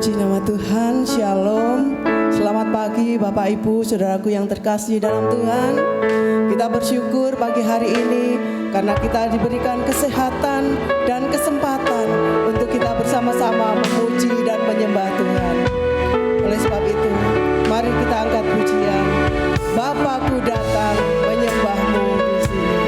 Puji nama Tuhan, Shalom. Selamat pagi Bapak Ibu, Saudaraku yang terkasih dalam Tuhan. Kita bersyukur pagi hari ini karena kita diberikan kesehatan dan kesempatan untuk kita bersama-sama memuji dan menyembah Tuhan. Oleh sebab itu, mari kita angkat pujian. Bapakku datang menyembahmu di sini.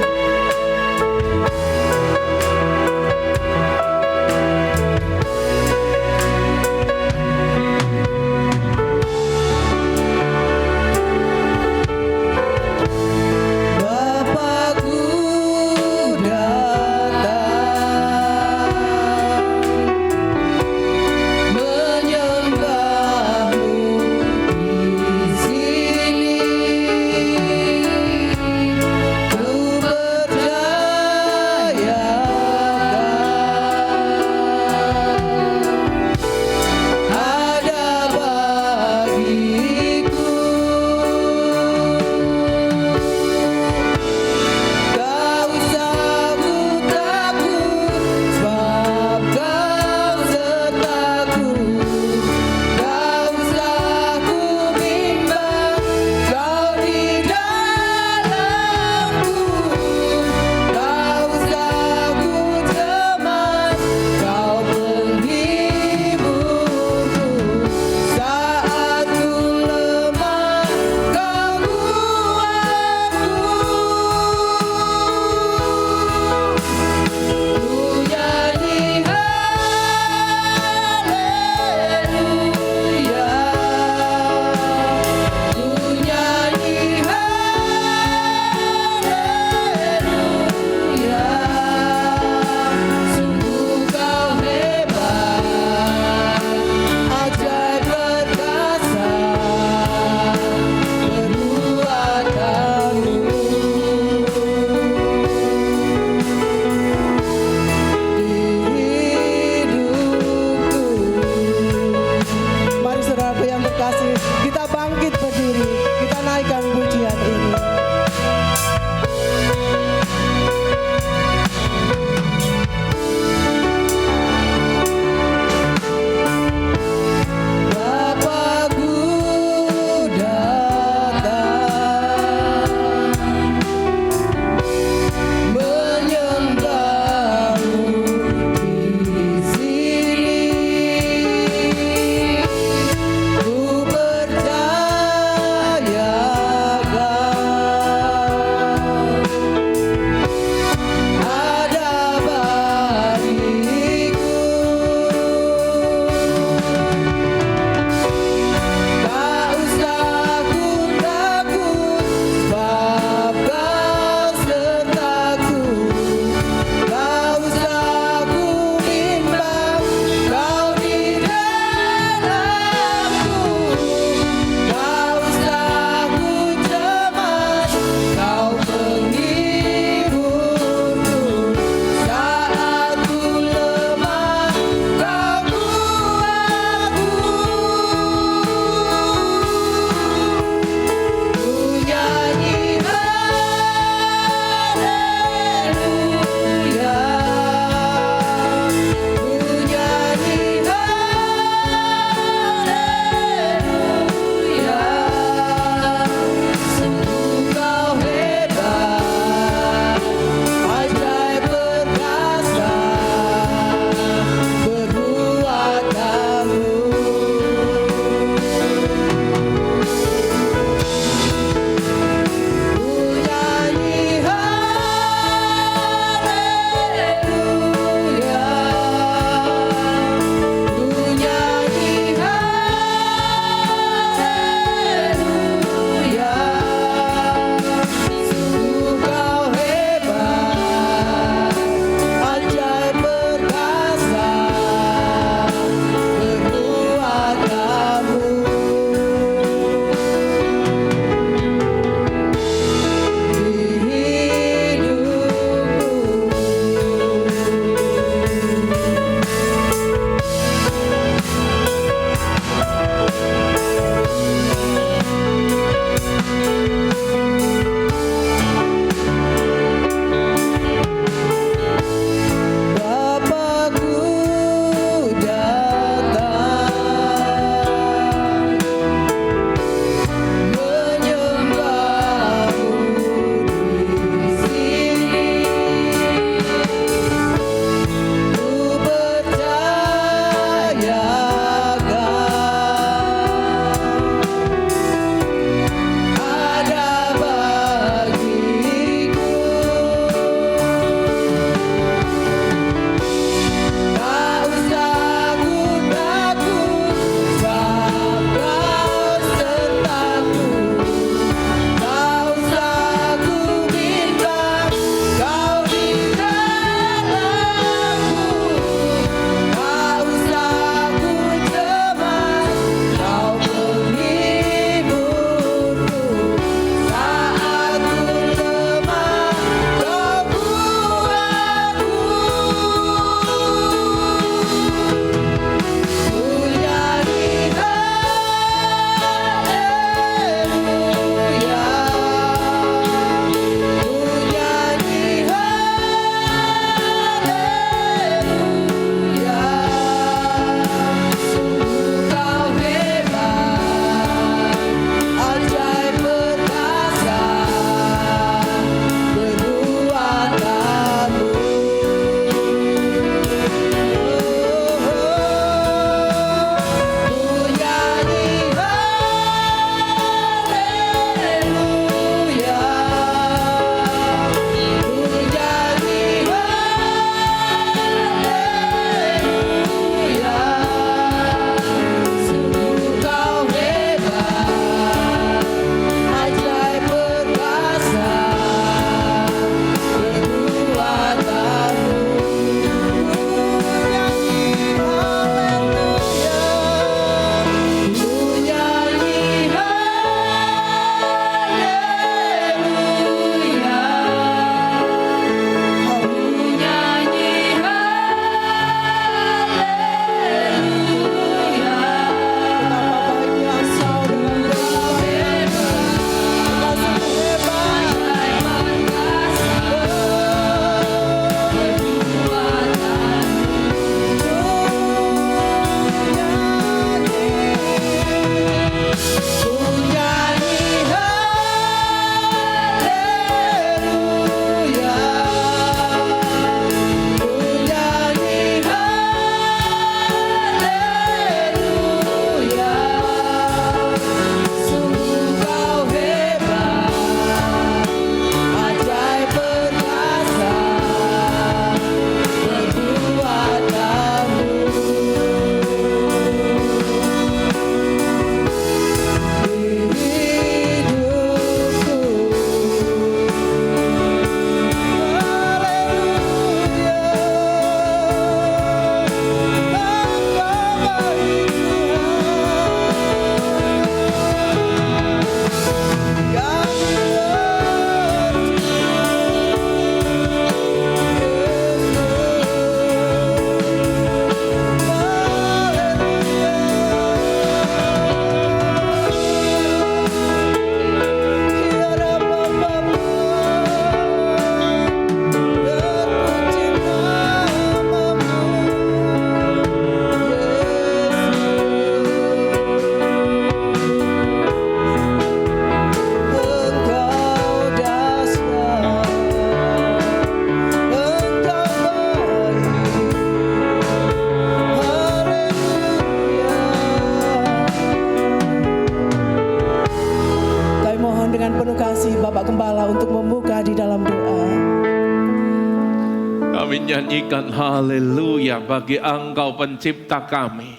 Kami nyanyikan haleluya bagi Engkau pencipta kami.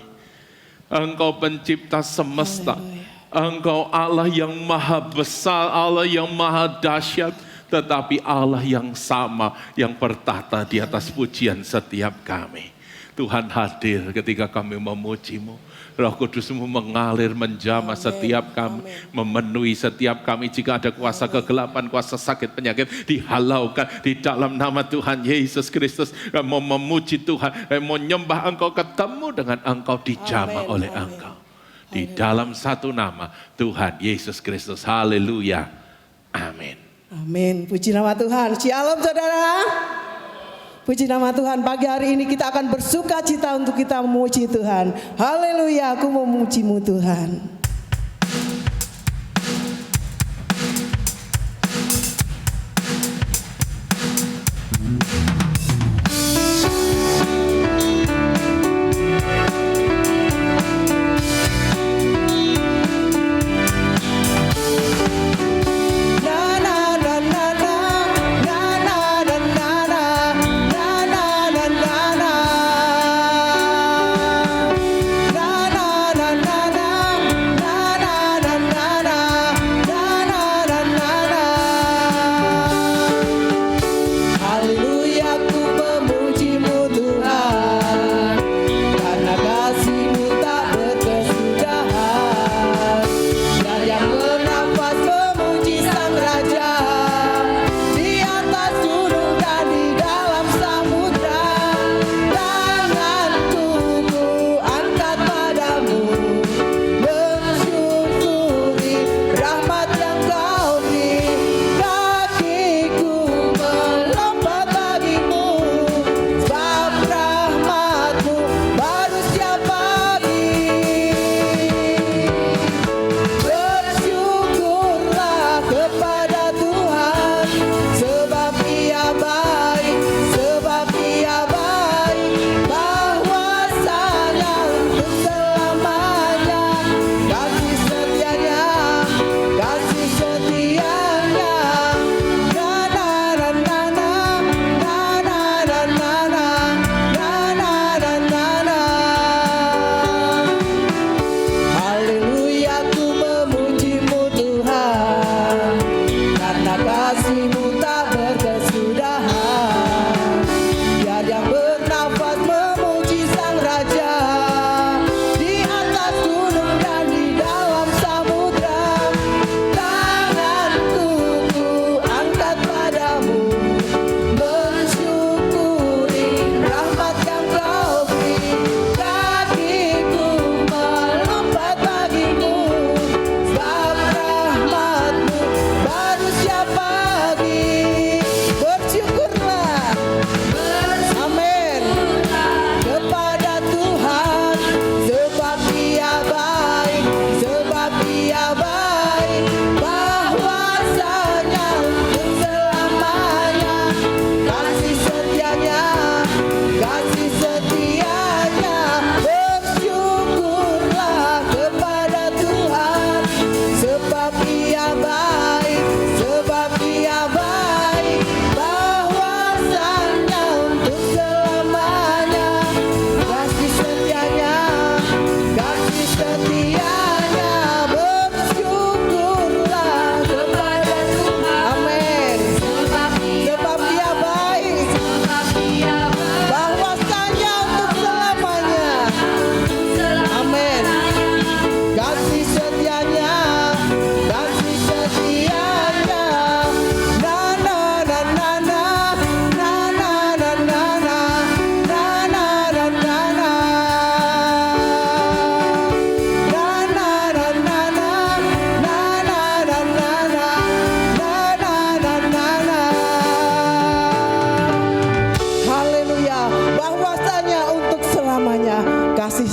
Engkau pencipta semesta. Engkau Allah yang maha besar, Allah yang maha dahsyat. Tetapi Allah yang sama, yang bertahta di atas pujian setiap kami. Tuhan hadir ketika kami memuji-Mu. Roh Kudus-Mu mengalir, menjamah setiap kami, memenuhi setiap kami. Jika ada kuasa kegelapan, kuasa sakit, penyakit, dihalaukan di dalam nama Tuhan Yesus Kristus. Mau memuji Tuhan, mau menyembah Engkau, ketemu dengan Engkau, dijamah oleh Engkau. Di dalam satu nama, Tuhan Yesus Kristus. Haleluya. Amin. Amin. Puji nama Tuhan. Shalom saudara. Puji nama Tuhan, pagi hari ini kita akan bersuka cita untuk kita memuji Tuhan. Haleluya, aku memuji-Mu Tuhan.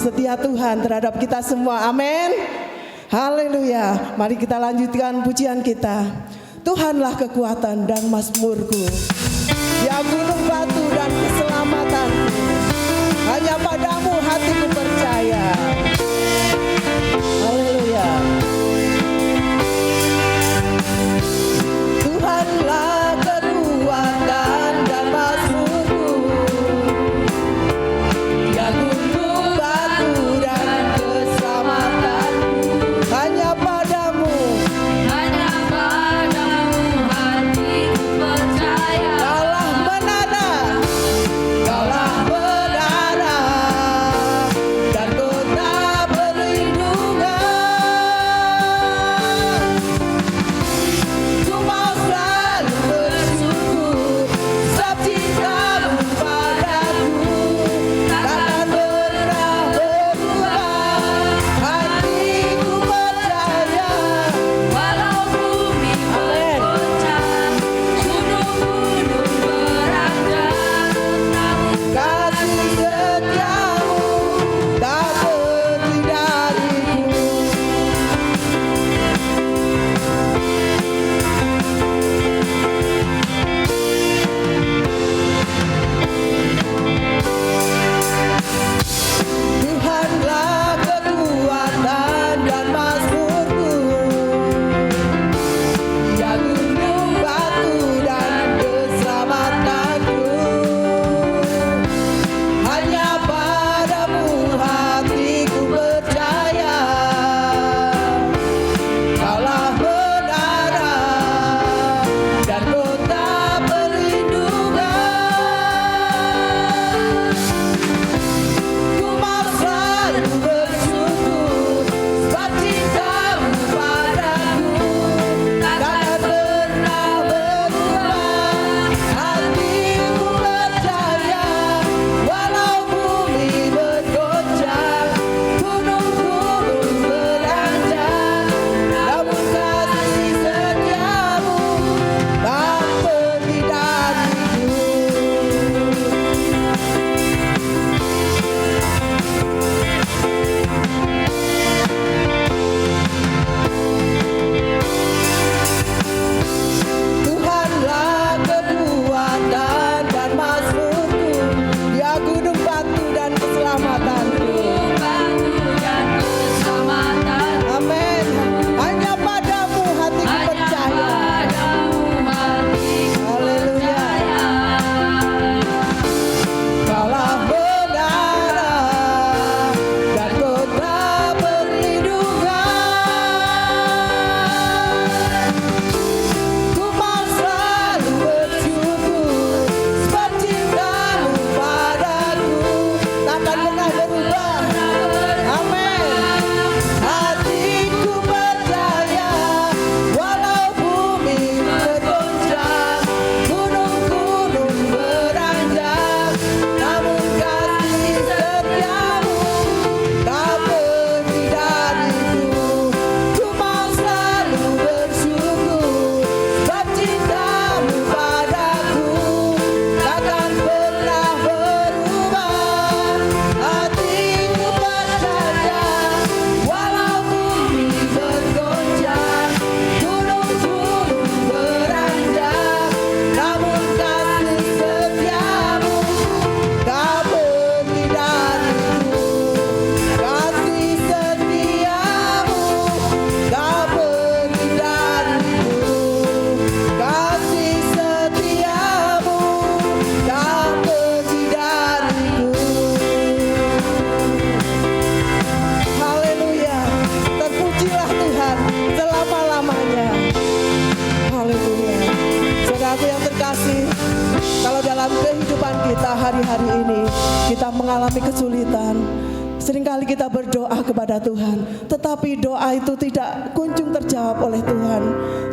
setia Tuhan terhadap kita semua. Amin. Haleluya. Mari kita lanjutkan pujian kita. Tuhanlah kekuatan dan mazmurku, ya gunung batu dan keselamatanku. Hanya padamu hatiku percaya. Haleluya. Tuhanlah kekuatan dan mazmurku, hari-hari ini kita mengalami kesulitan. Seringkali kita berdoa kepada Tuhan, tetapi doa itu tidak kunjung terjawab oleh Tuhan.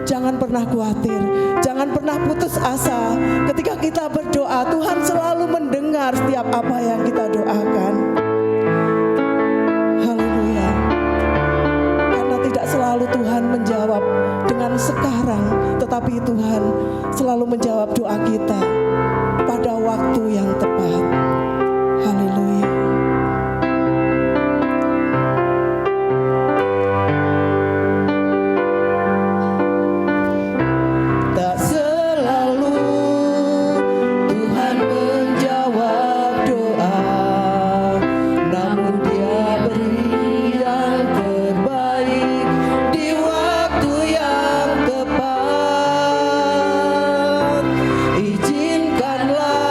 Jangan pernah khawatir, jangan pernah putus asa. Ketika kita berdoa, Tuhan selalu mendengar setiap apa yang kita doakan. Haleluya. Karena tidak selalu Tuhan menjawab dengan sekarang, tetapi Tuhan selalu menjawab doa kita pada waktu yang tepat. Haleluya. Tak selalu Tuhan menjawab doa, namun Dia beri yang terbaik di waktu yang tepat. Izinkanlah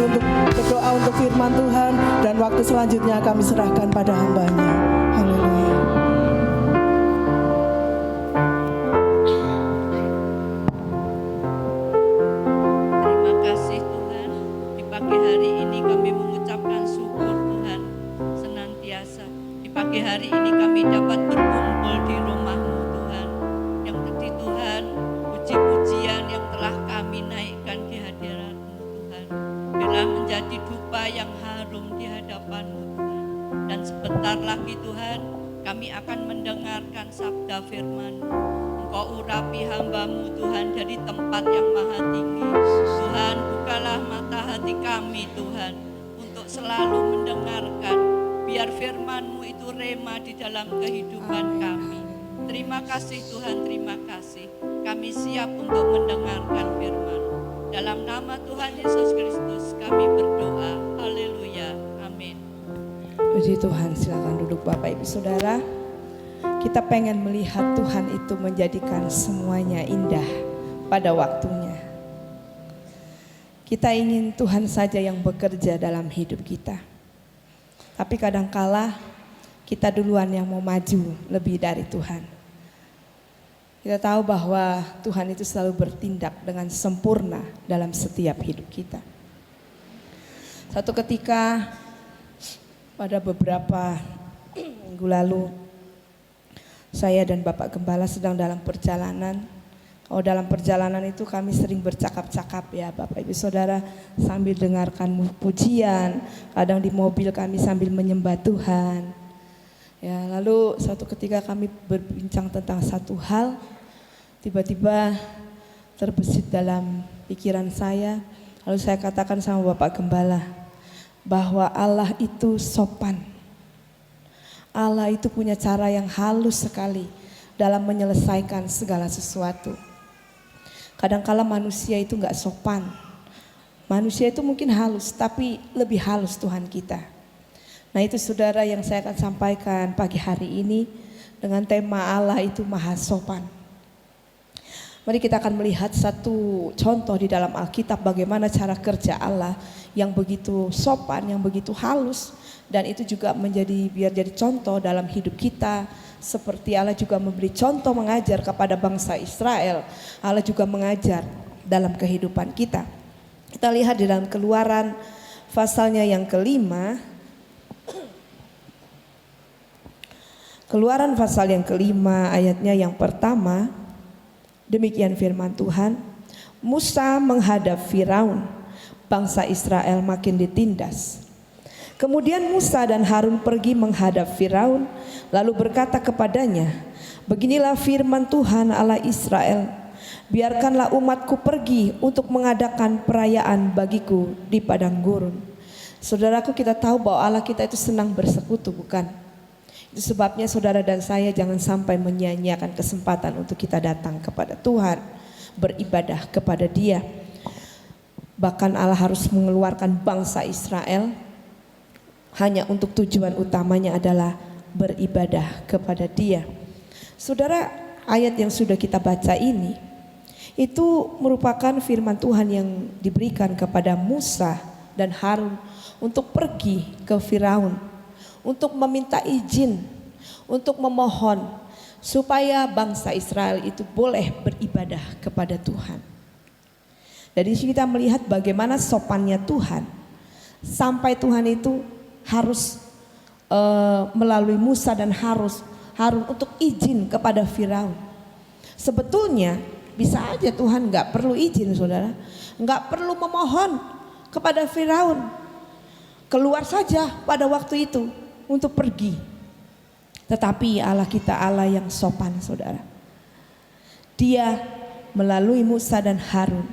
untuk berdoa untuk firman Tuhan, dan waktu selanjutnya kami serahkan pada hamba-Nya. Haleluya. Terima kasih Tuhan, di pagi hari ini kami mengucapkan syukur Tuhan senantiasa. Di pagi hari ini kami dapat berkumpul di rumah-Mu Tuhan. Yang terjadi Tuhan, puji-pujian yang telah kami naikkan di hadirat-Mu Tuhan, biarlah menjadi dupa yang harum di hadapan-Mu Tuhan. Dan sebentar lagi Tuhan, kami akan mendengarkan sabda firman-Mu. Engkau urapi hamba-Mu Tuhan dari tempat yang maha tinggi. Tuhan, bukalah mata hati kami Tuhan, untuk selalu mendengarkan. Biar firman-Mu itu rema di dalam kehidupan kami. Terima kasih Tuhan, terima kasih. Kami siap untuk mendengarkan firman. Dalam nama Tuhan Yesus Kristus kami berdoa. Haleluya. Amin. Puji Tuhan, silakan duduk Bapak Ibu Saudara. Kita pengen melihat Tuhan itu menjadikan semuanya indah pada waktunya. Kita ingin Tuhan saja yang bekerja dalam hidup kita. Tapi kadangkala kita duluan yang mau maju lebih dari Tuhan. Kita tahu bahwa Tuhan itu selalu bertindak dengan sempurna dalam setiap hidup kita. Satu ketika pada beberapa minggu lalu, saya dan Bapak Gembala sedang dalam perjalanan. Kalau dalam perjalanan itu kami sering bercakap-cakap ya Bapak Ibu Saudara, sambil dengarkan pujian. Kadang di mobil kami sambil menyembah Tuhan. Ya, lalu suatu ketika kami berbincang tentang satu hal, tiba-tiba terbesit dalam pikiran saya. Lalu saya katakan sama Bapak Gembala bahwa Allah itu sopan. Allah itu punya cara yang halus sekali dalam menyelesaikan segala sesuatu. Kadangkala manusia itu gak sopan. Manusia itu mungkin halus, tapi lebih halus Tuhan kita. Nah itu saudara yang saya akan sampaikan pagi hari ini dengan tema Allah itu maha sopan. Mari kita akan melihat satu contoh di dalam Alkitab bagaimana cara kerja Allah yang begitu sopan, yang begitu halus. Dan itu juga biar jadi contoh dalam hidup kita. Seperti Allah juga memberi contoh mengajar kepada bangsa Israel. Allah juga mengajar dalam kehidupan kita. Kita lihat di dalam Keluaran pasalnya yang kelima. Keluaran pasal yang kelima ayatnya yang pertama. Demikian firman Tuhan. Musa menghadap Firaun. Bangsa Israel makin ditindas. Kemudian Musa dan Harun pergi menghadap Firaun, lalu berkata kepadanya, beginilah firman Tuhan Allah Israel, biarkanlah umatku pergi untuk mengadakan perayaan bagiku di padang gurun. Saudaraku, kita tahu bahwa Allah kita itu senang bersekutu, bukan? Itu sebabnya saudara dan saya jangan sampai menyia-nyiakan kesempatan untuk kita datang kepada Tuhan, beribadah kepada Dia. Bahkan Allah harus mengeluarkan bangsa Israel hanya untuk tujuan utamanya adalah beribadah kepada Dia. Saudara, ayat yang sudah kita baca ini itu merupakan firman Tuhan yang diberikan kepada Musa dan Harun untuk pergi ke Firaun, untuk meminta izin, untuk memohon supaya bangsa Israel itu boleh beribadah kepada Tuhan. Dari sini kita melihat bagaimana sopannya Tuhan sampai Tuhan itu harus melalui Musa dan Harun untuk izin kepada Firaun. Sebetulnya bisa aja Tuhan gak perlu izin saudara, gak perlu memohon kepada Firaun, keluar saja pada waktu itu untuk pergi. Tetapi Allah kita Allah yang sopan saudara. Dia melalui Musa dan Harun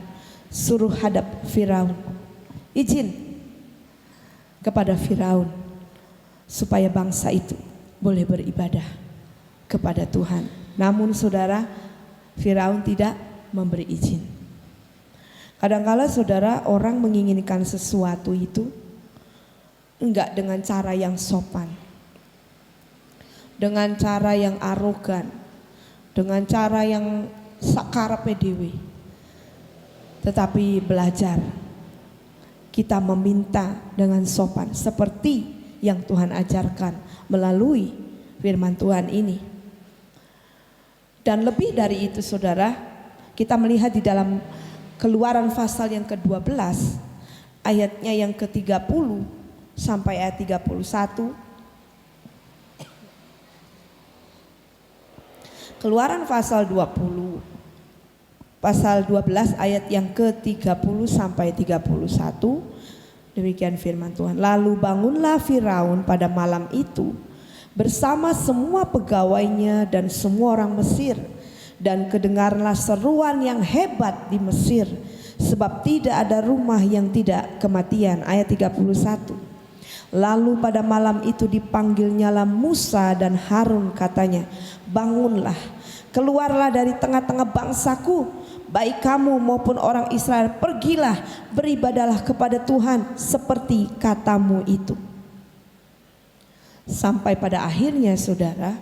suruh hadap Firaun, izin kepada Firaun supaya bangsa itu boleh beribadah kepada Tuhan. Namun saudara, Firaun tidak memberi izin. Kadangkala saudara, orang menginginkan sesuatu itu enggak dengan cara yang sopan, dengan cara yang arogan, dengan cara yang sakarepe dhewe. Tetapi belajar kita meminta dengan sopan seperti yang Tuhan ajarkan melalui firman Tuhan ini. Dan lebih dari itu saudara, kita melihat di dalam Keluaran pasal yang ke-12 ayatnya yang ke-30 sampai ayat 31. Keluaran pasal 20 pasal 12 ayat yang ke-30 sampai 31. Demikian firman Tuhan. Lalu bangunlah Firaun pada malam itu bersama semua pegawainya dan semua orang Mesir, dan kedengarlah seruan yang hebat di Mesir, sebab tidak ada rumah yang tidak kematian. Ayat 31. Lalu pada malam itu dipanggilnyalah Musa dan Harun, katanya, bangunlah, keluarlah dari tengah-tengah bangsaku, baik kamu maupun orang Israel, pergilah beribadahlah kepada Tuhan seperti katamu itu. Sampai pada akhirnya saudara,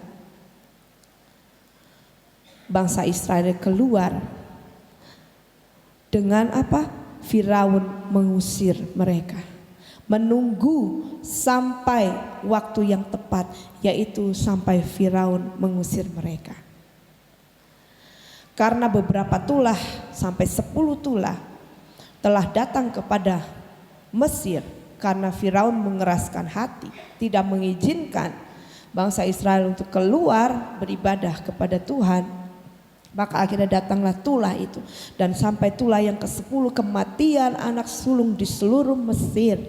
bangsa Israel keluar dengan apa? Firaun mengusir mereka, menunggu sampai waktu yang tepat, yaitu sampai Firaun mengusir mereka. Karena beberapa tulah sampai 10 tulah telah datang kepada Mesir, karena Firaun mengeraskan hati, tidak mengizinkan bangsa Israel untuk keluar beribadah kepada Tuhan. Maka akhirnya datanglah tulah itu, dan sampai tulah yang ke-10, kematian anak sulung di seluruh Mesir,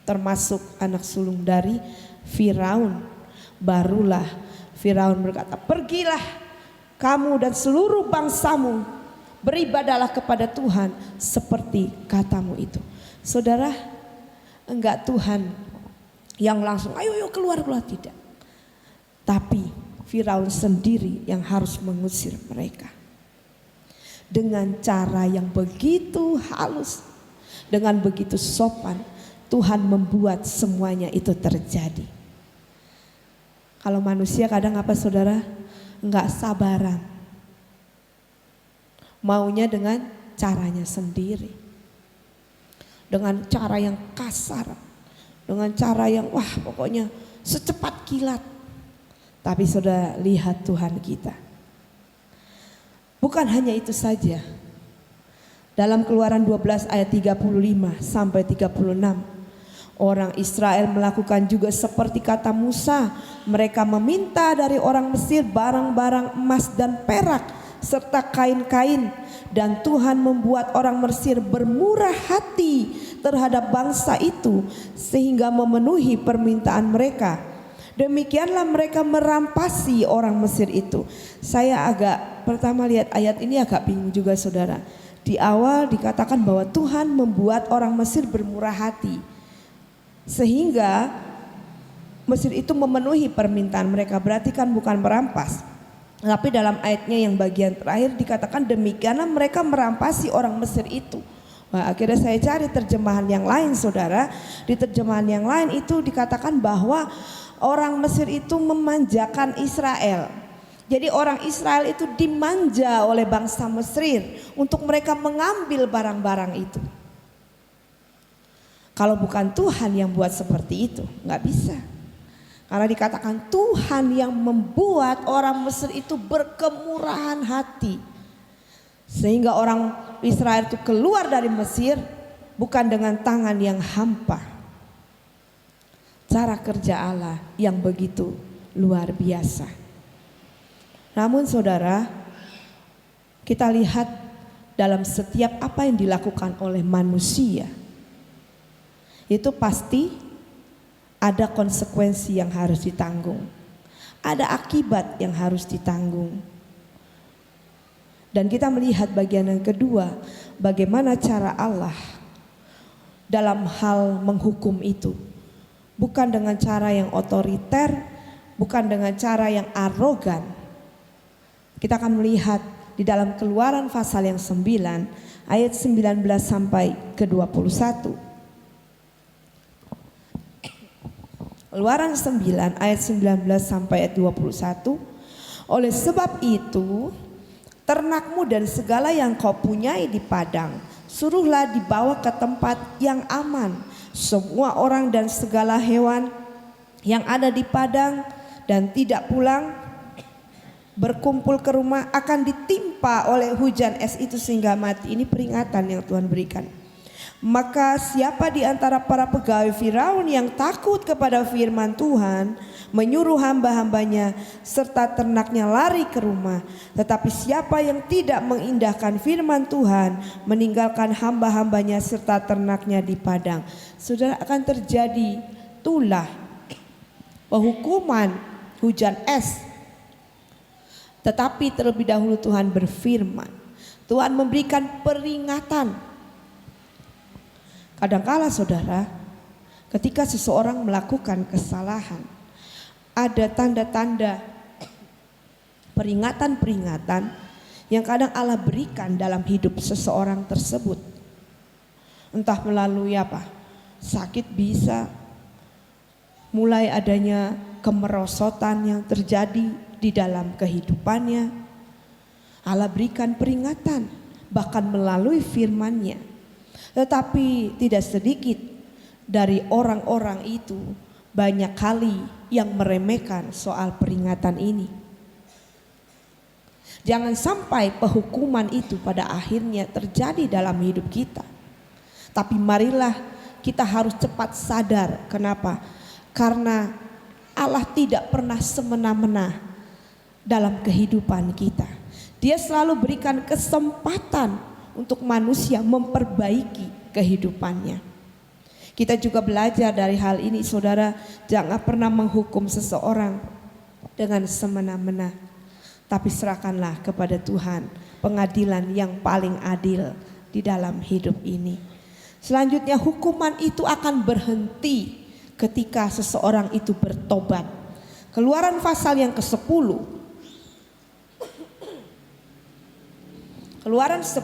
termasuk anak sulung dari Firaun. Barulah Firaun berkata, pergilah kamu dan seluruh bangsamu, beribadahlah kepada Tuhan seperti katamu itu. Saudara, enggak Tuhan yang langsung ayo keluar, tidak. Tapi Firaun sendiri yang harus mengusir mereka. Dengan cara yang begitu halus, dengan begitu sopan, Tuhan membuat semuanya itu terjadi. Kalau manusia kadang apa saudara? Enggak sabaran. Maunya dengan caranya sendiri. Dengan cara yang kasar. Dengan cara yang wah pokoknya secepat kilat. Tapi saudara, lihat Tuhan kita. Bukan hanya itu saja. Dalam Keluaran 12 ayat 35 sampai 36. Orang Israel melakukan juga seperti kata Musa. Mereka meminta dari orang Mesir barang-barang emas dan perak serta kain-kain. Dan Tuhan membuat orang Mesir bermurah hati terhadap bangsa itu sehingga memenuhi permintaan mereka. Demikianlah mereka merampasi orang Mesir itu. Saya agak pertama lihat ayat ini agak bingung juga saudara. Di awal dikatakan bahwa Tuhan membuat orang Mesir bermurah hati, sehingga Mesir itu memenuhi permintaan mereka. Berarti kan bukan merampas. Tapi dalam ayatnya yang bagian terakhir dikatakan demikianlah mereka merampasi orang Mesir itu. Wah, akhirnya saya cari terjemahan yang lain saudara. Di terjemahan yang lain itu dikatakan bahwa orang Mesir itu memanjakan Israel. Jadi orang Israel itu dimanja oleh bangsa Mesir untuk mereka mengambil barang-barang itu. Kalau bukan Tuhan yang buat seperti itu, nggak bisa. Karena dikatakan Tuhan yang membuat orang Mesir itu berkemurahan hati. Sehingga orang Israel itu keluar dari Mesir bukan dengan tangan yang hampa. Cara kerja Allah yang begitu luar biasa. Namun saudara, kita lihat dalam setiap apa yang dilakukan oleh manusia, itu pasti ada konsekuensi yang harus ditanggung. Ada akibat yang harus ditanggung. Dan kita melihat bagian yang kedua, bagaimana cara Allah dalam hal menghukum itu. Bukan dengan cara yang otoriter, bukan dengan cara yang arogan. Kita akan melihat di dalam Keluaran pasal yang 9 ayat 19 sampai ke 21. Keluaran 9 ayat 19 sampai ayat 21. Oleh sebab itu, ternakmu dan segala yang kau punyai di padang suruhlah dibawa ke tempat yang aman semua orang dan segala hewan yang ada di padang, dan tidak pulang berkumpul ke rumah akan ditimpa oleh hujan es itu sehingga mati. Ini peringatan yang Tuhan berikan. Maka siapa di antara para pegawai Firaun yang takut kepada firman Tuhan, menyuruh hamba-hambanya serta ternaknya lari ke rumah. Tetapi siapa yang tidak mengindahkan firman Tuhan, meninggalkan hamba-hambanya serta ternaknya di padang. Saudara, akan terjadi tulah penghukuman hujan es. Tetapi terlebih dahulu Tuhan berfirman, Tuhan memberikan peringatan. Kadangkala saudara, ketika seseorang melakukan kesalahan, ada tanda-tanda peringatan-peringatan yang kadang Allah berikan dalam hidup seseorang tersebut. Entah melalui apa? Sakit bisa, mulai adanya kemerosotan yang terjadi di dalam kehidupannya. Allah berikan peringatan bahkan melalui firman-Nya. Tetapi tidak sedikit dari orang-orang itu banyak kali yang meremehkan soal peringatan ini. Jangan sampai penghukuman itu pada akhirnya terjadi dalam hidup kita. Tapi marilah kita harus cepat sadar. Kenapa? Karena Allah tidak pernah semena-mena dalam kehidupan kita. Dia selalu berikan kesempatan untuk manusia memperbaiki kehidupannya. Kita juga belajar dari hal ini, saudara. Jangan pernah menghukum seseorang dengan semena-mena, tapi serahkanlah kepada Tuhan pengadilan yang paling adil di dalam hidup ini. Selanjutnya, hukuman itu akan berhenti ketika seseorang itu bertobat. Keluaran pasal yang ke-10, Keluaran 10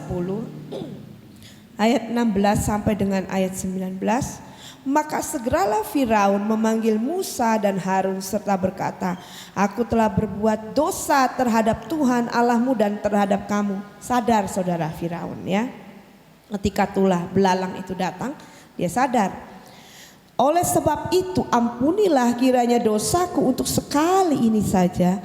ayat 16 sampai dengan ayat 19. Maka segeralah Firaun memanggil Musa dan Harun serta berkata, aku telah berbuat dosa terhadap Tuhan Allahmu dan terhadap kamu. Sadar saudara Firaun ya. Ketika tulah belalang itu datang, dia sadar. Oleh sebab itu ampunilah kiranya dosaku untuk sekali ini saja,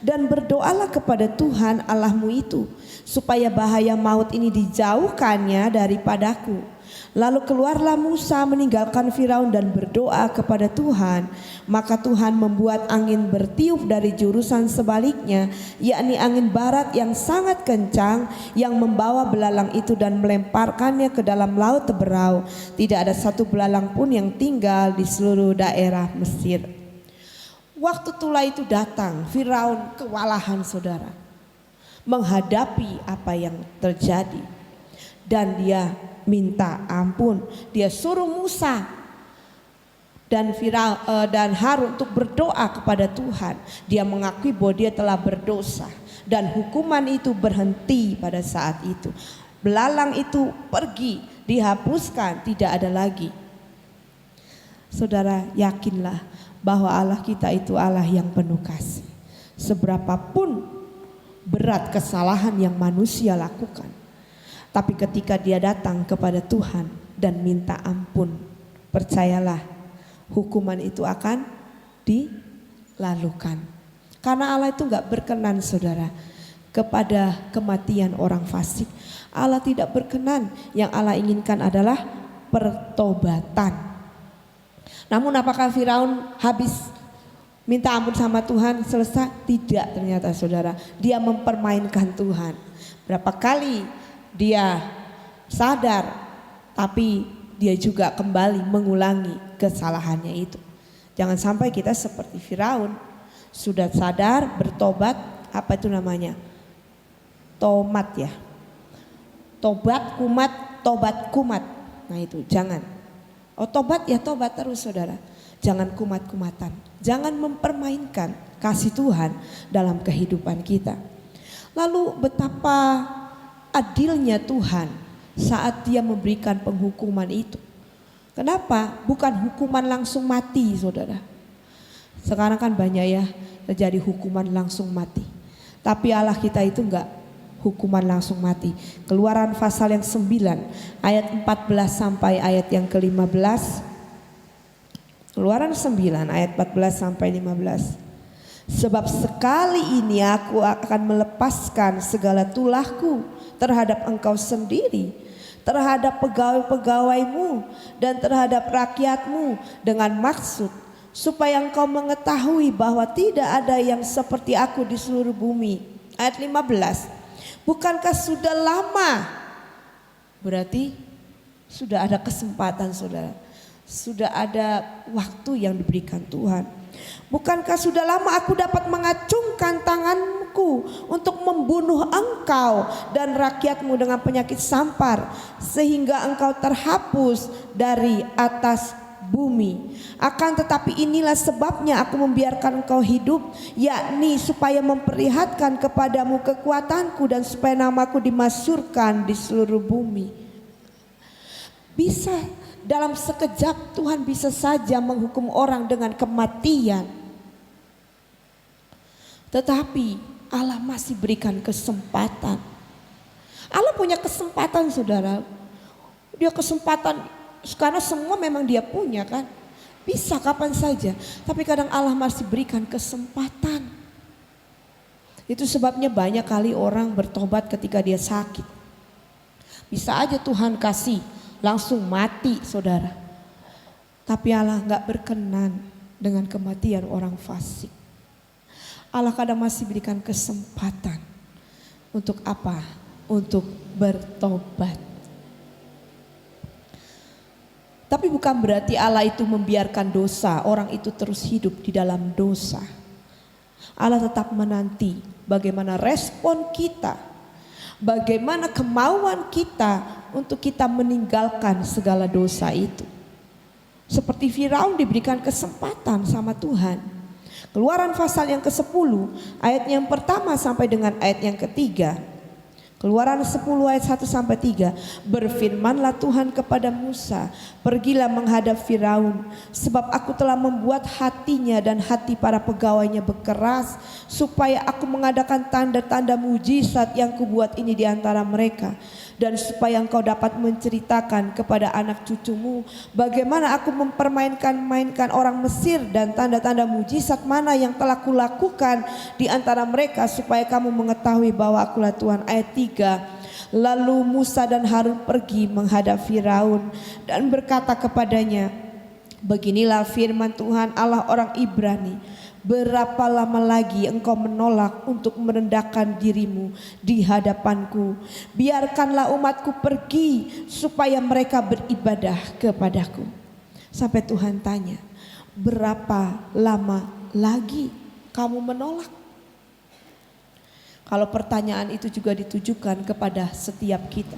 dan berdoalah kepada Tuhan Allahmu itu supaya bahaya maut ini dijauhkannya daripadaku. Lalu keluarlah Musa meninggalkan Firaun dan berdoa kepada Tuhan. Maka Tuhan membuat angin bertiup dari jurusan sebaliknya, yakni angin barat yang sangat kencang, yang membawa belalang itu dan melemparkannya ke dalam laut Teberau. Tidak ada satu belalang pun yang tinggal di seluruh daerah Mesir. Waktu tulah itu datang, Firaun kewalahan saudara, menghadapi apa yang terjadi, dan dia minta ampun. Dia suruh Musa dan Harun untuk berdoa kepada Tuhan. Dia mengakui bahwa dia telah berdosa, dan hukuman itu berhenti pada saat itu. Belalang itu pergi, dihapuskan, tidak ada lagi. Saudara, yakinlah bahwa Allah kita itu Allah yang penuh kasih. Seberapapun berat kesalahan yang manusia lakukan, tapi ketika dia datang kepada Tuhan dan minta ampun, percayalah hukuman itu akan dilalukan. Karena Allah itu gak berkenan saudara kepada kematian orang fasik. Allah tidak berkenan. Yang Allah inginkan adalah pertobatan. Namun apakah Firaun habis minta ampun sama Tuhan selesai? Tidak, ternyata saudara. Dia mempermainkan Tuhan. Berapa kali dia sadar, tapi dia juga kembali mengulangi kesalahannya itu. Jangan sampai kita seperti Firaun, sudah sadar, bertobat, apa itu namanya? Tomat ya. Tobat kumat. Nah itu jangan. Oh tobat ya tobat terus saudara. Jangan kumat-kumatan. Jangan mempermainkan kasih Tuhan dalam kehidupan kita. Lalu betapa adilnya Tuhan saat dia memberikan penghukuman itu. Kenapa? Bukan hukuman langsung mati saudara. Sekarang kan banyak ya terjadi hukuman langsung mati. Tapi Allah kita itu enggak hukuman langsung mati. Keluaran pasal yang 9 ayat 14 sampai ayat yang ke-15. Keluaran 9 ayat 14 sampai 15. Sebab sekali ini aku akan melepaskan segala tulahku terhadap engkau sendiri, terhadap pegawai-pegawaimu dan terhadap rakyatmu, dengan maksud supaya engkau mengetahui bahwa tidak ada yang seperti aku di seluruh bumi. Ayat 15. Bukankah sudah lama? Berarti sudah ada kesempatan, saudara. Sudah ada waktu yang diberikan Tuhan. Bukankah sudah lama aku dapat mengacungkan tanganku untuk membunuh engkau dan rakyatmu dengan penyakit sampar, sehingga engkau terhapus dari atas bumi. Akan tetapi inilah sebabnya aku membiarkan engkau hidup, yakni supaya memperlihatkan kepadamu kekuatanku dan supaya namaku dimasyhurkan di seluruh bumi. Bisa dalam sekejap Tuhan bisa saja menghukum orang dengan kematian. Tetapi Allah masih berikan kesempatan. Allah punya kesempatan, saudara. Dia kesempatan, karena semua memang dia punya kan. Bisa kapan saja. Tapi kadang Allah masih berikan kesempatan. Itu sebabnya banyak kali orang bertobat ketika dia sakit. Bisa aja Tuhan kasih langsung mati, saudara. Tapi Allah gak berkenan dengan kematian orang fasik. Allah kadang masih berikan kesempatan. Untuk apa? Untuk bertobat. Tapi bukan berarti Allah itu membiarkan dosa, orang itu terus hidup di dalam dosa. Allah tetap menanti bagaimana respon kita, bagaimana kemauan kita untuk kita meninggalkan segala dosa itu. Seperti Firaun diberikan kesempatan sama Tuhan. Keluaran pasal yang ke-10 ayat yang pertama sampai dengan ayat yang ketiga. Keluaran 10 ayat 1 sampai 3. Berfirmanlah Tuhan kepada Musa, pergilah menghadap Firaun, sebab aku telah membuat hatinya dan hati para pegawainya berkeras, supaya aku mengadakan tanda-tanda mujizat yang kubuat ini di antara mereka, dan supaya engkau dapat menceritakan kepada anak cucumu bagaimana aku mempermainkan orang Mesir dan tanda-tanda mujizat mana yang telah kulakukan di antara mereka, supaya kamu mengetahui bahwa akulah Tuhan. Ayat 3. Lalu Musa dan Harun pergi menghadap Firaun dan berkata kepadanya, beginilah firman Tuhan Allah orang Ibrani, berapa lama lagi engkau menolak untuk merendahkan dirimu di hadapanku? Biarkanlah umatku pergi supaya mereka beribadah kepadaku. Sampai Tuhan tanya, berapa lama lagi kamu menolak? Kalau pertanyaan itu juga ditujukan kepada setiap kita.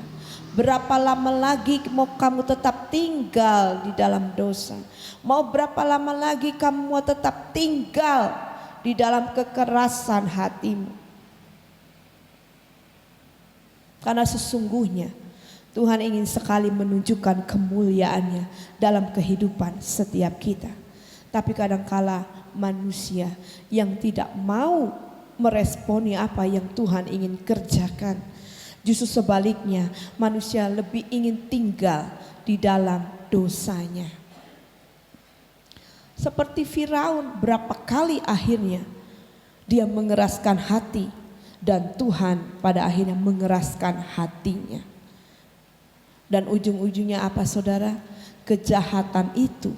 Berapa lama lagi mau kamu tetap tinggal di dalam dosa? Mau berapa lama lagi kamu mau tetap tinggal di dalam kekerasan hatimu? Karena sesungguhnya Tuhan ingin sekali menunjukkan kemuliaannya dalam kehidupan setiap kita. Tapi kadangkala manusia yang tidak mau meresponi apa yang Tuhan ingin kerjakan. Justru sebaliknya, manusia lebih ingin tinggal di dalam dosanya. Seperti Firaun, berapa kali akhirnya dia mengeraskan hati, dan Tuhan pada akhirnya mengeraskan hatinya. Dan ujung-ujungnya apa, saudara? Kejahatan itu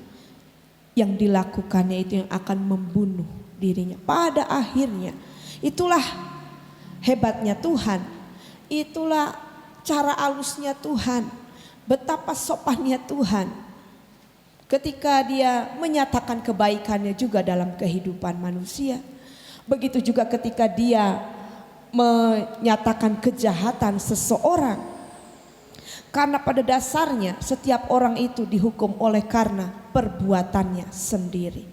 yang dilakukannya itu yang akan membunuh dirinya. Pada akhirnya, itulah hebatnya Tuhan. Itulah cara halusnya Tuhan. Betapa sopannya Tuhan. Ketika dia menyatakan kebaikannya juga dalam kehidupan manusia. Begitu juga ketika dia menyatakan kejahatan seseorang. Karena pada dasarnya setiap orang itu dihukum oleh karena perbuatannya sendiri.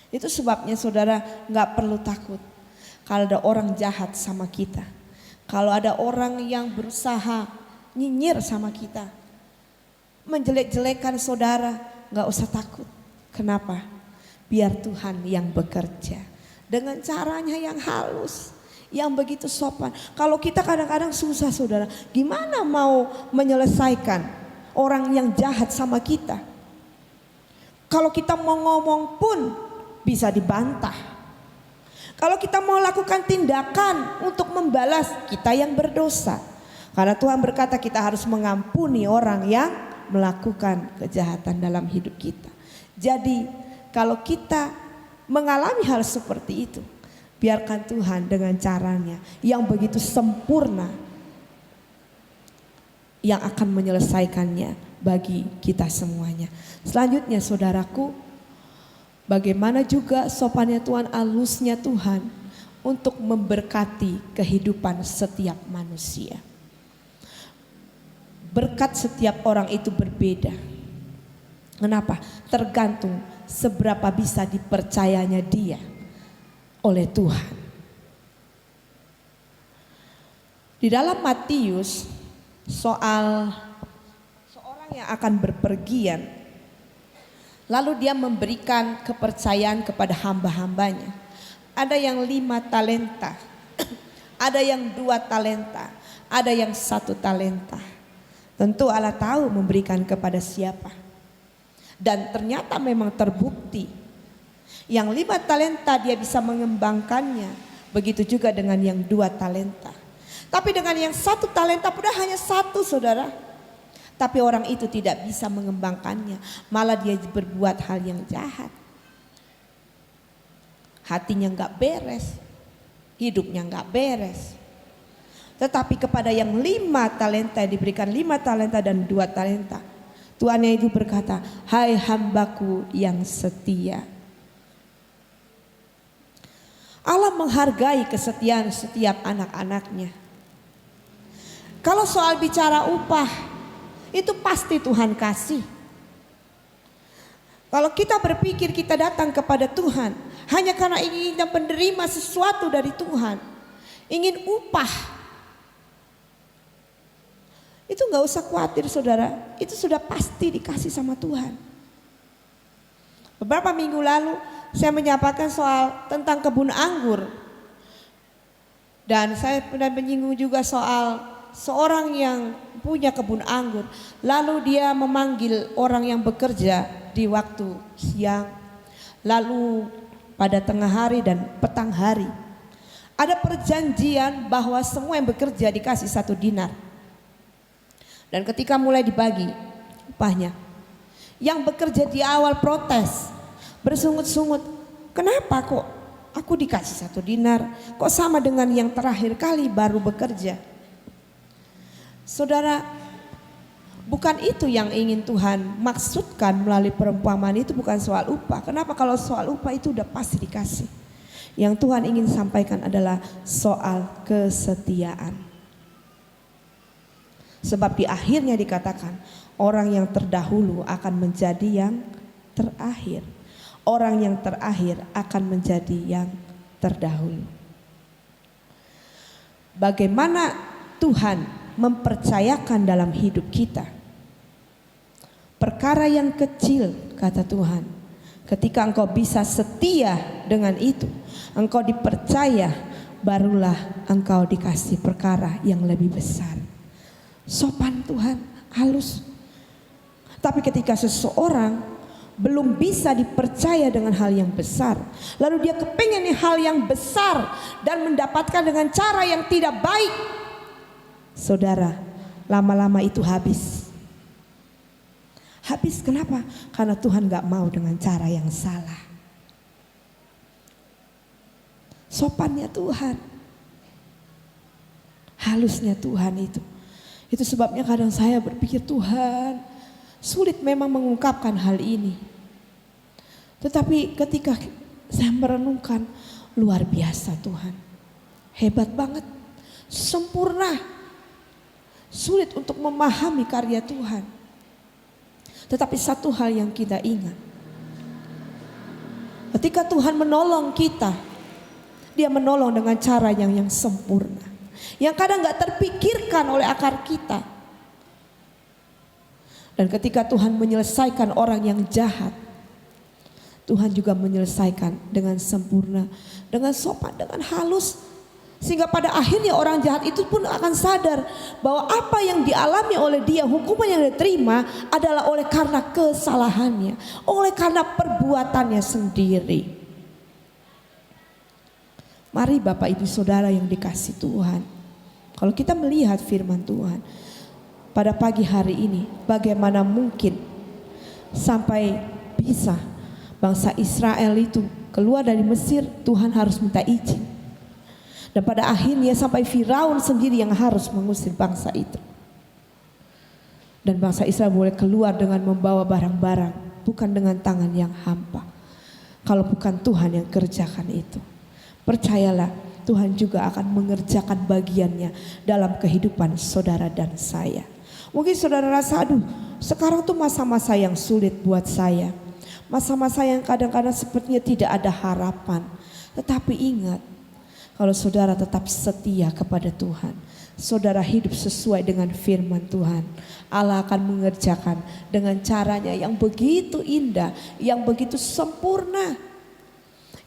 Itu sebabnya saudara gak perlu takut kalau ada orang jahat sama kita. Kalau ada orang yang berusaha nyinyir sama kita, menjelek-jelekan saudara, gak usah takut. Kenapa? Biar Tuhan yang bekerja dengan caranya yang halus, yang begitu sopan. Kalau kita kadang-kadang susah saudara, gimana mau menyelesaikan orang yang jahat sama kita? Kalau kita mau ngomong pun bisa dibantah. Kalau kita mau lakukan tindakan untuk membalas, kita yang berdosa. Karena Tuhan berkata kita harus mengampuni orang yang melakukan kejahatan dalam hidup kita. Jadi kalau kita mengalami hal seperti itu, biarkan Tuhan dengan caranya yang begitu sempurna yang akan menyelesaikannya bagi kita semuanya. Selanjutnya saudaraku, bagaimana juga sopannya Tuhan, halusnya Tuhan untuk memberkati kehidupan setiap manusia. Berkat setiap orang itu berbeda. Kenapa? Tergantung seberapa bisa dipercayanya dia oleh Tuhan. Di dalam Matius soal seorang yang akan berpergian, lalu dia memberikan kepercayaan kepada hamba-hambanya. Ada yang 5 talenta, ada yang 2 talenta, ada yang 1 talenta. Tentu Allah tahu memberikan kepada siapa. Dan ternyata memang terbukti. Yang 5 talenta dia bisa mengembangkannya. Begitu juga dengan yang 2 talenta. Tapi dengan yang 1 talenta pun hanya 1 saudara. Tapi orang itu tidak bisa mengembangkannya. Malah dia berbuat hal yang jahat. Hatinya gak beres. Hidupnya gak beres. Tetapi kepada yang 5 talenta diberikan 5 talenta dan 2 talenta. Tuannya itu berkata, hai hambaku yang setia. Allah menghargai kesetiaan setiap anak-anaknya. Kalau soal bicara upah, itu pasti Tuhan kasih. Kalau kita berpikir kita datang kepada Tuhan hanya karena ingin menerima sesuatu dari Tuhan, ingin upah, itu gak usah khawatir saudara, itu sudah pasti dikasih sama Tuhan. Beberapa minggu lalu saya menyampaikan soal tentang kebun anggur. Dan saya pernah menyinggung juga soal seorang yang punya kebun anggur. Lalu dia memanggil orang yang bekerja di waktu siang, lalu pada tengah hari dan petang hari. Ada perjanjian bahwa semua yang bekerja dikasih 1 dinar. Dan ketika mulai dibagi upahnya, yang bekerja di awal protes, bersungut-sungut, kenapa kok aku dikasih 1 dinar, kok sama dengan yang terakhir kali baru bekerja. Saudara, bukan itu yang ingin Tuhan maksudkan melalui perumpamaan itu, bukan soal upah. Kenapa? Kalau soal upah itu udah pasti dikasih. Yang Tuhan ingin sampaikan adalah soal kesetiaan. Sebab di akhirnya dikatakan orang yang terdahulu akan menjadi yang terakhir. Orang yang terakhir akan menjadi yang terdahulu. Bagaimana Tuhan mempercayakan dalam hidup kita perkara yang kecil, kata Tuhan. Ketika engkau bisa setia dengan itu, engkau dipercaya, barulah engkau dikasih perkara yang lebih besar. Sopan Tuhan, halus. Tapi ketika seseorang belum bisa dipercaya dengan hal yang besar, lalu dia kepengen hal yang besar dan mendapatkan dengan cara yang tidak baik, saudara, lama-lama itu habis. Habis kenapa? Karena Tuhan gak mau dengan cara yang salah. Sopannya Tuhan, halusnya Tuhan itu. Itu sebabnya kadang saya berpikir, Tuhan, sulit memang mengungkapkan hal ini. Tetapi ketika saya merenungkan, luar biasa Tuhan. Hebat banget, sempurna. Sulit untuk memahami karya Tuhan. Tetapi satu hal yang kita ingat, ketika Tuhan menolong kita, Dia menolong dengan cara yang sempurna. Yang kadang gak terpikirkan oleh akal kita. Dan ketika Tuhan menyelesaikan orang yang jahat, Tuhan juga menyelesaikan dengan sempurna, dengan sopan, dengan halus. Sehingga pada akhirnya orang jahat itu pun akan sadar bahwa apa yang dialami oleh dia, hukuman yang dia terima adalah oleh karena kesalahannya, oleh karena perbuatannya sendiri. Mari Bapak Ibu Saudara yang dikasihi Tuhan, kalau kita melihat firman Tuhan pada pagi hari ini, bagaimana mungkin sampai bisa bangsa Israel itu keluar dari Mesir, Tuhan harus minta izin. Dan pada akhirnya sampai Firaun sendiri yang harus mengusir bangsa itu. Dan bangsa Israel boleh keluar dengan membawa barang-barang, bukan dengan tangan yang hampa. Kalau bukan Tuhan yang kerjakan itu, percayalah Tuhan juga akan mengerjakan bagiannya dalam kehidupan saudara dan saya. Mungkin saudara rasa, aduh sekarang tuh masa-masa yang sulit buat saya. Masa-masa yang kadang-kadang sepertinya tidak ada harapan. Tetapi ingat, kalau saudara tetap setia kepada Tuhan, saudara hidup sesuai dengan firman Tuhan, Allah akan mengerjakan dengan caranya yang begitu indah, yang begitu sempurna,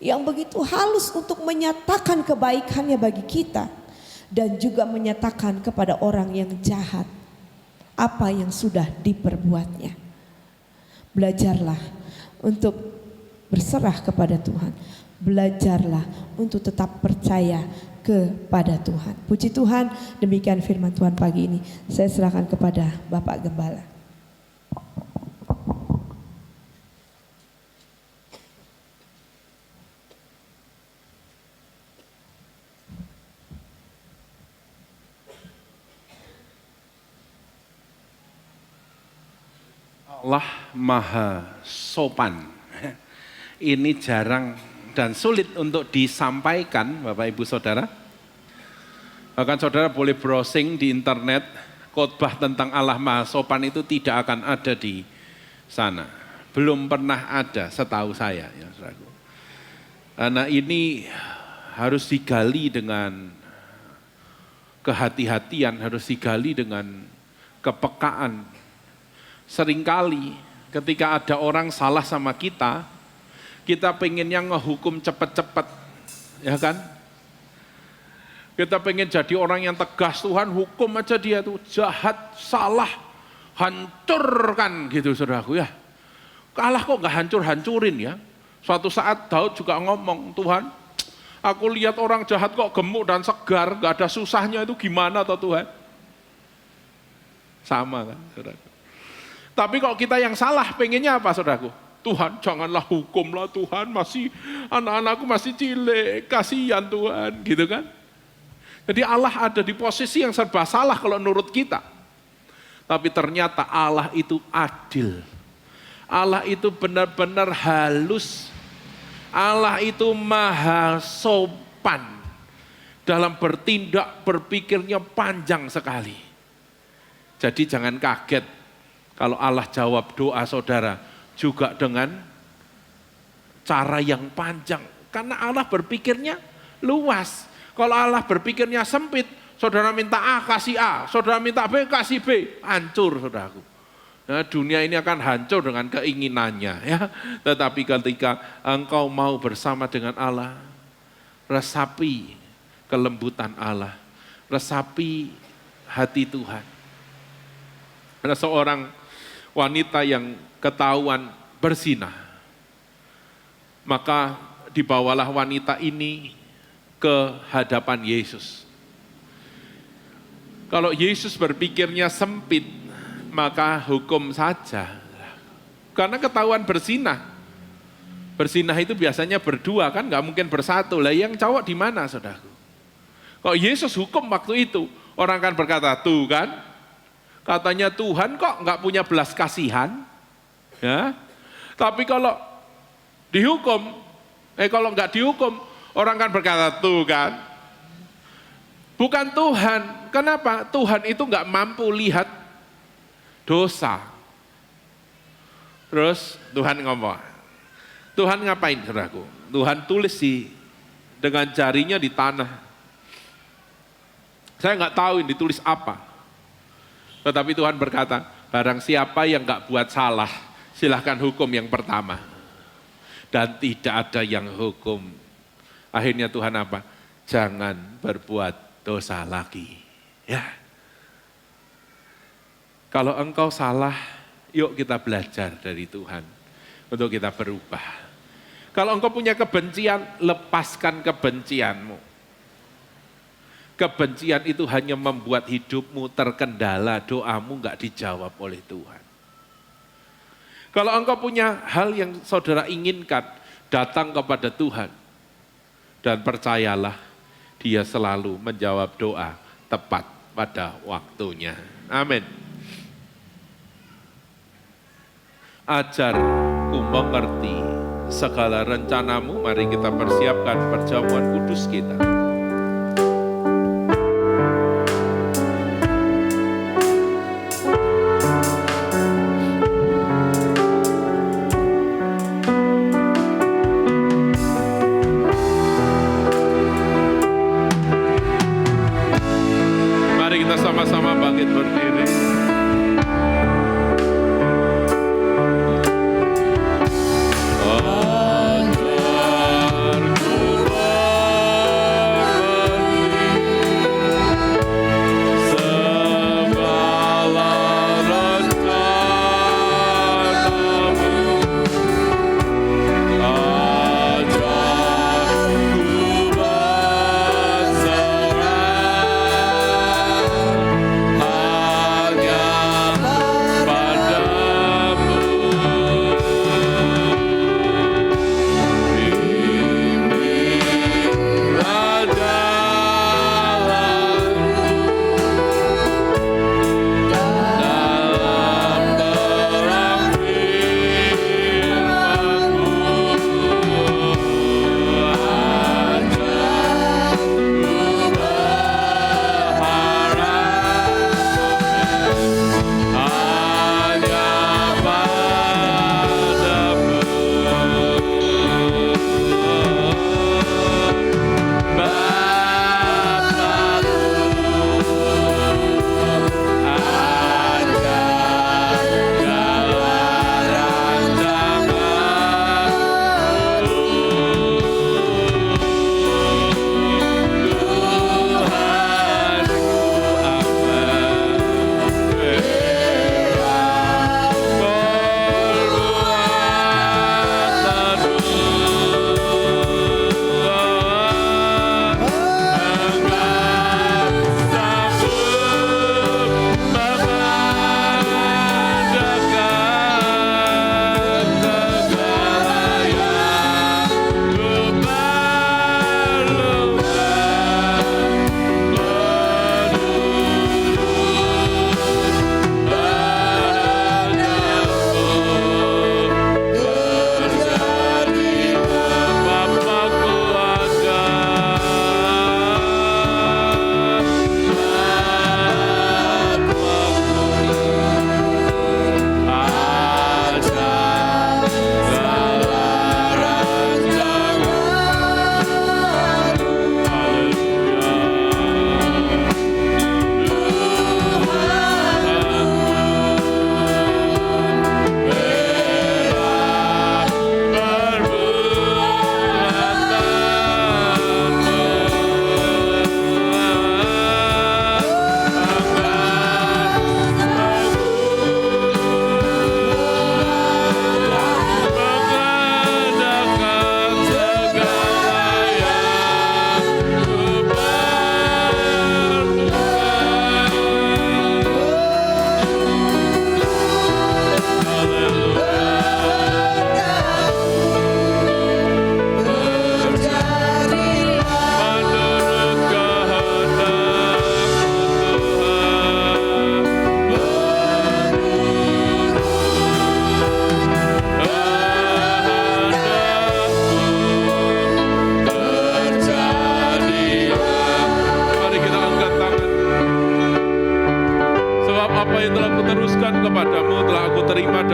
yang begitu halus untuk menyatakan kebaikannya bagi kita, dan juga menyatakan kepada orang yang jahat apa yang sudah diperbuatnya. Belajarlah untuk berserah kepada Tuhan. Belajarlah untuk tetap percaya kepada Tuhan. Puji Tuhan, demikian firman Tuhan pagi ini. Saya serahkan kepada Bapak Gembala. Allah maha sopan. Ini jarang dan sulit untuk disampaikan Bapak Ibu Saudara. Bahkan saudara boleh browsing di internet, khotbah tentang Allah maha sopan itu tidak akan ada di sana. Belum pernah ada setahu saya ya saudaraku. Karena ini harus digali dengan kehati-hatian, harus digali dengan kepekaan. Seringkali ketika ada orang salah sama kita pengennya ngehukum cepat-cepat, ya kan? Kita pengen jadi orang yang tegas, Tuhan hukum aja dia tuh jahat, salah, hancurkan gitu saudaraku ya. Allah kok gak hancur-hancurin ya? Suatu saat Daud juga ngomong, Tuhan aku lihat orang jahat kok gemuk dan segar, gak ada susahnya, itu gimana toh Tuhan? Sama kan saudaraku. Tapi kalau kita yang salah pengennya apa saudaraku? Tuhan janganlah hukumlah Tuhan, masih anak-anakku masih cilik, kasihan Tuhan, gitu kan. Jadi Allah ada di posisi yang serba salah kalau menurut kita. Tapi ternyata Allah itu adil. Allah itu benar-benar halus. Allah itu maha sopan. Dalam bertindak, berpikirnya panjang sekali. Jadi jangan kaget kalau Allah jawab doa saudara juga dengan cara yang panjang. Karena Allah berpikirnya luas. Kalau Allah berpikirnya sempit, saudara minta A kasih A, saudara minta B kasih B, hancur saudaraku. Nah, dunia ini akan hancur dengan keinginannya ya. Tetapi ketika engkau mau bersama dengan Allah, resapi kelembutan Allah, resapi hati Tuhan. Ada seorang wanita yang ketahuan berzina, maka dibawalah wanita ini ke hadapan Yesus. Kalau Yesus berpikirnya sempit, maka hukum saja. Karena ketahuan berzina. Berzina itu biasanya berdua kan, nggak mungkin bersatu. Lah yang cowok di mana saudaraku? Kalau Yesus hukum waktu itu, orang kan berkata, tuh kan, katanya Tuhan kok nggak punya belas kasihan. Ya, tapi kalau dihukum, kalau nggak dihukum, orang kan berkata tuh kan, bukan Tuhan. Kenapa? Tuhan itu nggak mampu lihat dosa. Terus Tuhan ngomong, Tuhan ngapain saudaraku? Tuhan tulis dengan jarinya di tanah. Saya nggak tahu ini ditulis apa. Tetapi Tuhan berkata, barang siapa yang nggak buat salah, silahkan hukum yang pertama. Dan tidak ada yang hukum. Akhirnya Tuhan apa? jangan berbuat dosa lagi. Ya. Kalau engkau salah, yuk kita belajar dari Tuhan untuk kita berubah. Kalau engkau punya kebencian, lepaskan kebencianmu. Kebencian itu hanya membuat hidupmu terkendala, doamu enggak dijawab oleh Tuhan. Kalau engkau punya hal yang saudara inginkan, datang kepada Tuhan. Dan percayalah, Dia selalu menjawab doa tepat pada waktunya. Amin. Ajarku mengerti segala rencanamu, mari kita persiapkan perjamuan kudus kita. Sama-sama bangkit berdiri.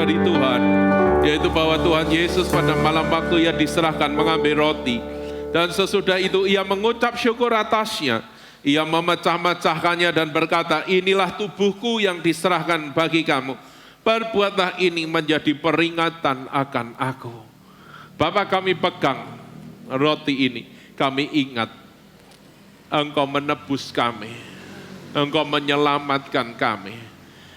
dari Tuhan, yaitu bahwa Tuhan Yesus pada malam waktu Ia diserahkan mengambil roti, dan sesudah itu Ia mengucap syukur atasnya, Ia memecah-mecahkannya dan berkata, inilah tubuhku yang diserahkan bagi kamu, perbuatlah ini menjadi peringatan akan aku. Bapa, kami pegang roti ini, kami ingat Engkau menebus kami, Engkau menyelamatkan kami.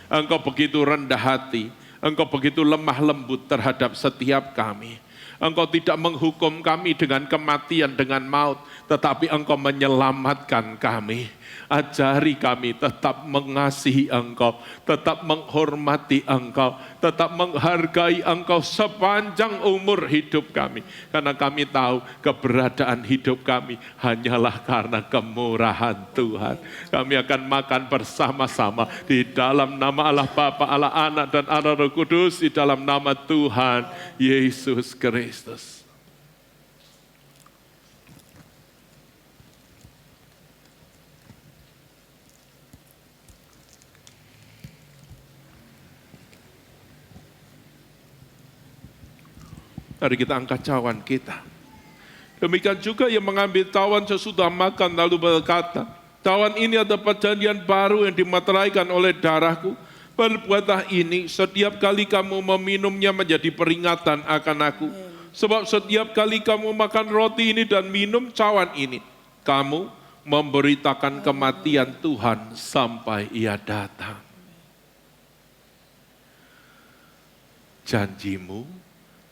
Engkau begitu rendah hati, Engkau begitu lemah lembut terhadap setiap kami. Engkau tidak menghukum kami dengan kematian, dengan maut, tetapi Engkau menyelamatkan kami. Ajari kami tetap mengasihi Engkau, tetap menghormati Engkau, tetap menghargai Engkau sepanjang umur hidup kami. Karena kami tahu keberadaan hidup kami hanyalah karena kemurahan Tuhan. Kami akan makan bersama-sama di dalam nama Allah Bapa, Allah Anak, dan Allah Roh Kudus, di dalam nama Tuhan Yesus Kristus. Mari kita angkat cawan kita. Demikian juga yang mengambil cawan sesudah makan lalu berkata, cawan ini adalah perjanjian baru yang dimateraikan oleh darahku. Perbuatlah ini setiap kali kamu meminumnya menjadi peringatan akan aku. Sebab setiap kali kamu makan roti ini dan minum cawan ini, kamu memberitakan kematian Tuhan sampai Ia datang. Janjimu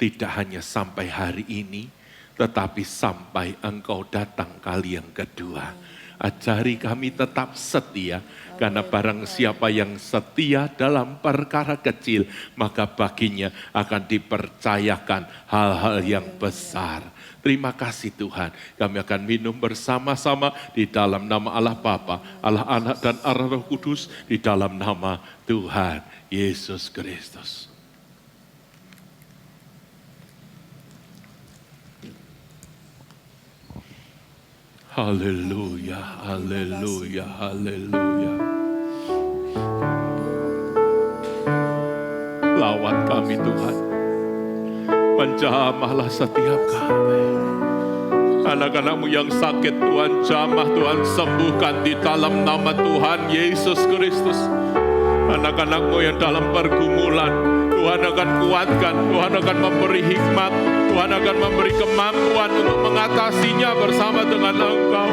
tidak hanya sampai hari ini, tetapi sampai Engkau datang kali yang kedua. Ajari kami tetap setia, karena barang siapa yang setia dalam perkara kecil, maka baginya akan dipercayakan hal-hal yang besar. Terima kasih Tuhan, kami akan minum bersama-sama di dalam nama Allah Bapa, Allah Anak, dan Allah Roh Kudus, di dalam nama Tuhan Yesus Kristus. Haleluya, haleluya, haleluya. Lawan kami Tuhan, menjamahlah setiap kami. Anak-anak-Mu yang sakit Tuhan jamah, Tuhan sembuhkan di dalam nama Tuhan Yesus Kristus. Anak-anak-Mu yang dalam pergumulan, Tuhan akan kuatkan, Tuhan akan memberi hikmat, Tuhan akan memberi kemampuan untuk mengatasinya bersama dengan Engkau.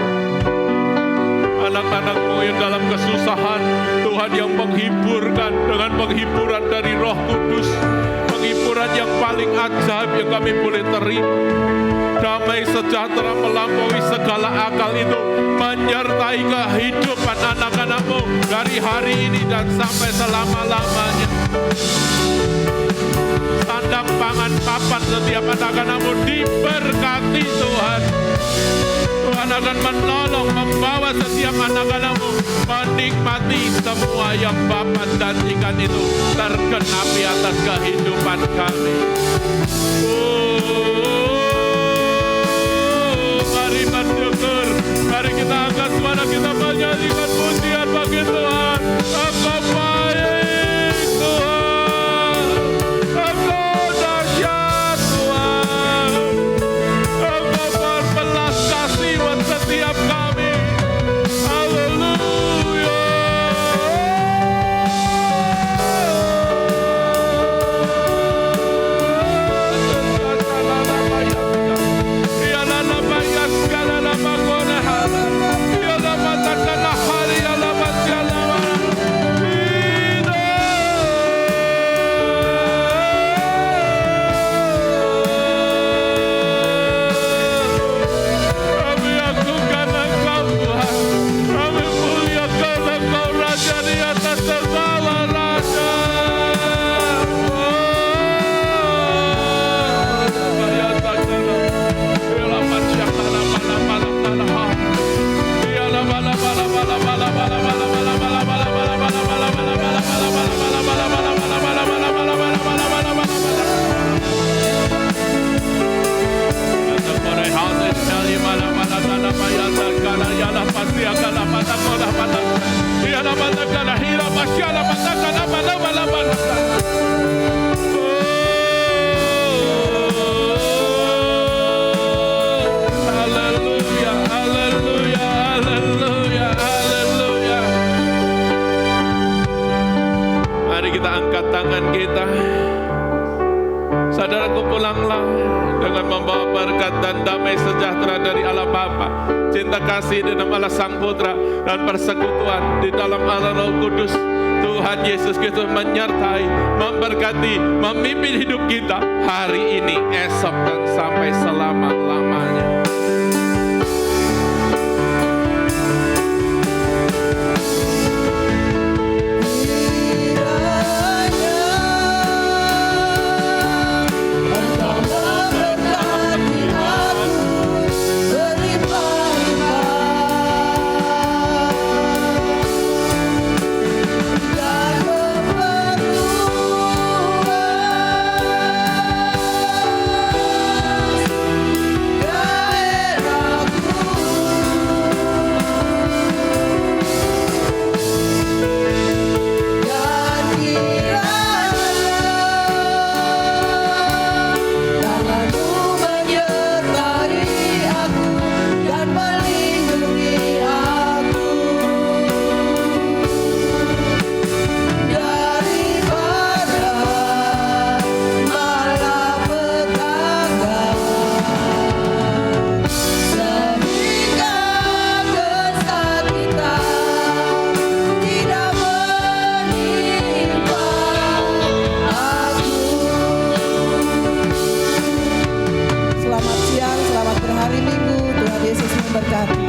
Anak-anak-Mu yang dalam kesusahan, Tuhan yang menghiburkan dengan penghiburan dari Roh Kudus, penghiburan yang paling ajaib yang kami boleh terima. Damai sejahtera melampaui segala akal itu menyertai kehidupan anak-anak-Mu dari hari ini dan sampai selama-lamanya. Sandang pangan papan setiap anak-anak-Mu diberkati Tuhan. Tuhan akan menolong, membawa setiap anak-anak-Mu menikmati semua yang Bapa janjikan itu tergenapi atas kehidupan kami. Mari bersyukur, mari kita angkat suara, kita menyanyikan pujian bagi Tuhan. Engkau baik Tuhan, Engkau dahsyat Tuhan, Engkau berbelas kasih buat setiap kami. Haleluya. Saudaraku, pulanglah dengan membawa berkat dan damai sejahtera dari Allah Bapa, cinta kasih di dalam Allah Sang Putra, dan persekutuan di dalam Allah Roh Kudus. Tuhan Yesus Kristus menyertai, memberkati, memimpin hidup kita hari ini, esok, dan sampai selama-lamanya. Selamat siang, selamat berhari Minggu. Tuhan Yesus memberkati.